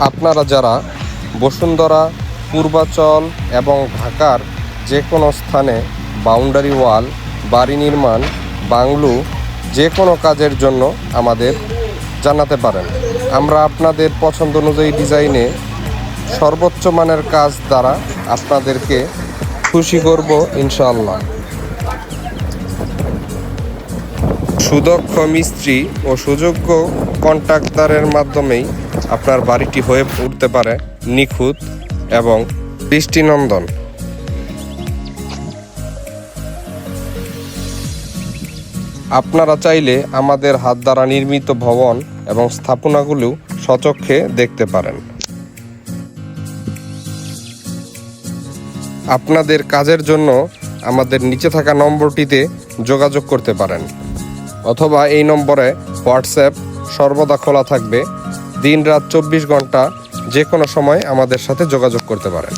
আপনারা যারা বসুন্ধরা, পূর্বাচল এবং ঢাকার যে কোনো স্থানে বাউন্ডারি ওয়াল, বাড়ি নির্মাণ, বাংলো যে কোনো কাজের জন্য আমাদের জানাতে পারেন। আমরা আপনাদের পছন্দ অনুযায়ী ডিজাইনে সর্বোচ্চ মানের কাজ দ্বারা আপনাদেরকে খুশি করব ইনশাআল্লাহ। সুদক্ষ মিস্ত্রি ও সুযোগ্য কন্ট্রাক্টরের মাধ্যমেই আপনার বাড়িটি হয়ে উঠতে পারে নিখুঁত এবং দৃষ্টিনন্দন। আপনারা চাইলে আমাদের হাত দ্বারা নির্মিত ভবন এবং স্থাপনাগুলো স্বচক্ষে দেখতে পারেন। আপনাদের কাজের জন্য আমাদের নিচে থাকা নম্বরটিতে যোগাযোগ করতে পারেন, অথবা এই নম্বরে হোয়াটসঅ্যাপ সর্বদা খোলা থাকবে। দিন রাত 24 ঘন্টা যে কোনো সময় আমাদের সাথে যোগাযোগ করতে পারেন।